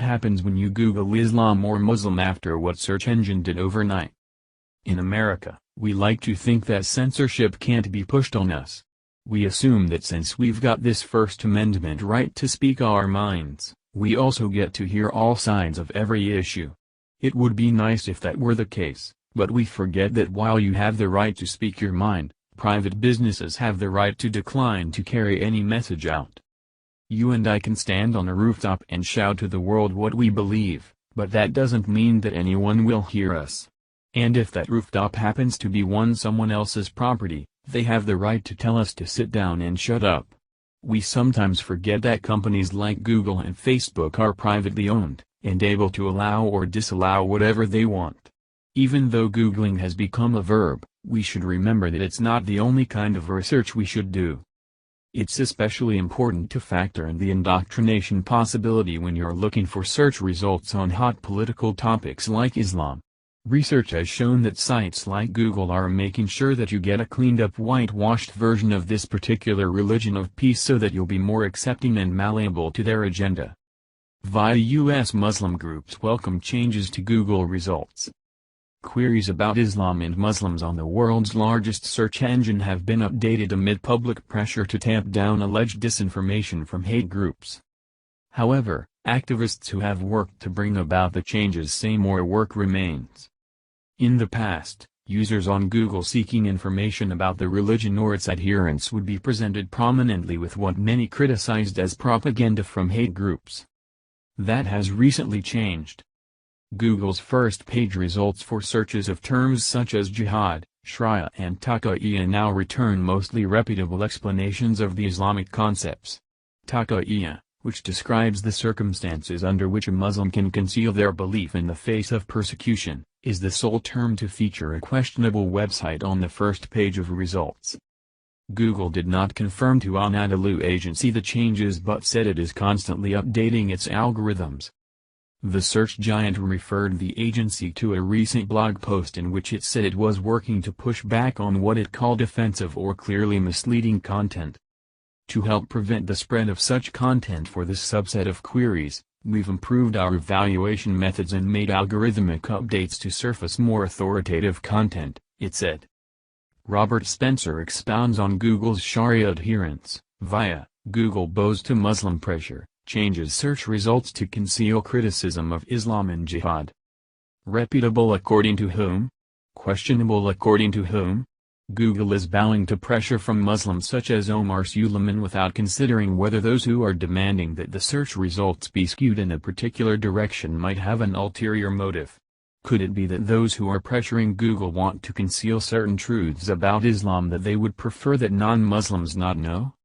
happens when you Google Islam or Muslim after what search engine did overnight. In America, we like to think that censorship can't be pushed on us. We assume that since we've got this First Amendment right to speak our minds, we also get to hear all sides of every issue. It would be nice if that were the case, but we forget that while you have the right to speak your mind, private businesses have the right to decline to carry any message out. You and I can stand on a rooftop and shout to the world what we believe, but that doesn't mean that anyone will hear us. And if that rooftop happens to be someone else's property, they have the right to tell us to sit down and shut up. We sometimes forget that companies like Google and Facebook are privately owned, and able to allow or disallow whatever they want. Even though Googling has become a verb, we should remember that it's not the only kind of research we should do. It's especially important to factor in the indoctrination possibility when you're looking for search results on hot political topics like Islam. Research has shown that sites like Google are making sure that you get a cleaned-up whitewashed version of this particular religion of peace so that you'll be more accepting and malleable to their agenda. Via U.S. Muslim groups welcome changes to Google results. Queries about Islam and Muslims on the world's largest search engine have been updated amid public pressure to tamp down alleged disinformation from hate groups. However, activists who have worked to bring about the changes say more work remains. In the past, users on Google seeking information about the religion or its adherents would be presented prominently with what many criticized as propaganda from hate groups. That has recently changed. Google's first-page results for searches of terms such as jihad, sharia and taqiyya now return mostly reputable explanations of the Islamic concepts. Taqiyya, which describes the circumstances under which a Muslim can conceal their belief in the face of persecution, is the sole term to feature a questionable website on the first page of results. Google did not confirm to Anadolu agency the changes but said it is constantly updating its algorithms. The search giant referred the agency to a recent blog post in which it said it was working to push back on what it called offensive or clearly misleading content. To help prevent the spread of such content for this subset of queries, we've improved our evaluation methods and made algorithmic updates to surface more authoritative content, it said. Robert Spencer expounds on Google's Sharia adherence, via Google bows to Muslim pressure, changes search results to conceal criticism of Islam and jihad. Reputable according to whom? Questionable according to whom? Google is bowing to pressure from Muslims such as Omar Suleiman without considering whether those who are demanding that the search results be skewed in a particular direction might have an ulterior motive. Could it be that those who are pressuring Google want to conceal certain truths about Islam that they would prefer that non-Muslims not know?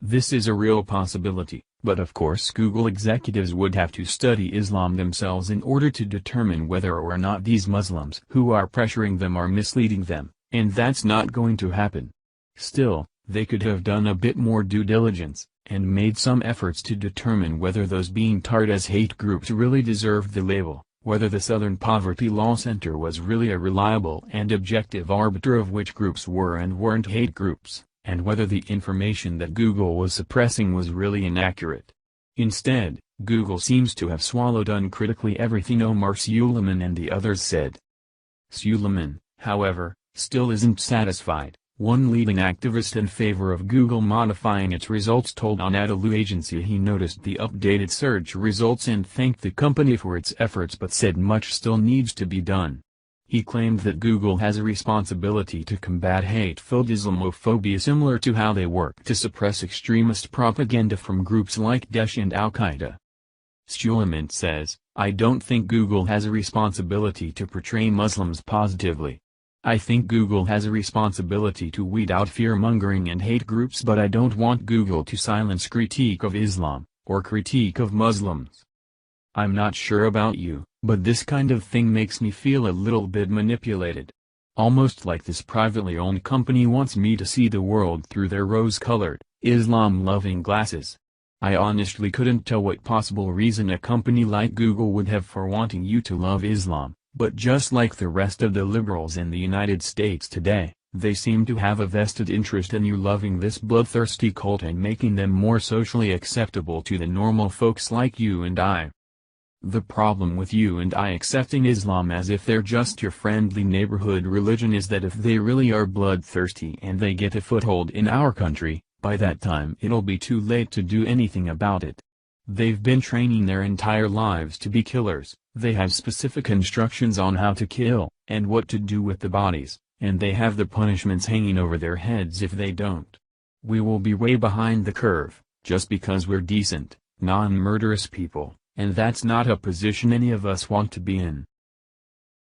This is a real possibility, but of course Google executives would have to study Islam themselves in order to determine whether or not these Muslims who are pressuring them are misleading them. And that's not going to happen. Still, they could have done a bit more due diligence, and made some efforts to determine whether those being tarred as hate groups really deserved the label, whether the Southern Poverty Law Center was really a reliable and objective arbiter of which groups were and weren't hate groups, and whether the information that Google was suppressing was really inaccurate. Instead, Google seems to have swallowed uncritically everything Omar Suleiman and the others said. Suleiman, however, still isn't satisfied. One leading activist in favor of Google modifying its results told Anadolu agency he noticed the updated search results and thanked the company for its efforts but said much still needs to be done. He claimed that Google has a responsibility to combat hate-filled Islamophobia similar to how they work to suppress extremist propaganda from groups like Daesh and Al-Qaeda. Suleiman says, "I don't think Google has a responsibility to portray Muslims positively. I think Google has a responsibility to weed out fear-mongering and hate groups, but I don't want Google to silence critique of Islam, or critique of Muslims. I'm not sure about you, but this kind of thing makes me feel a little bit manipulated. Almost like this privately owned company wants me to see the world through their rose-colored, Islam-loving glasses. I honestly couldn't tell what possible reason a company like Google would have for wanting you to love Islam. But just like the rest of the liberals in the United States today, they seem to have a vested interest in you loving this bloodthirsty cult and making them more socially acceptable to the normal folks like you and I." The problem with you and I accepting Islam as if they're just your friendly neighborhood religion is that if they really are bloodthirsty and they get a foothold in our country, by that time it'll be too late to do anything about it. They've been training their entire lives to be killers, they have specific instructions on how to kill, and what to do with the bodies, and they have the punishments hanging over their heads if they don't. We will be way behind the curve, just because we're decent, non-murderous people, and that's not a position any of us want to be in.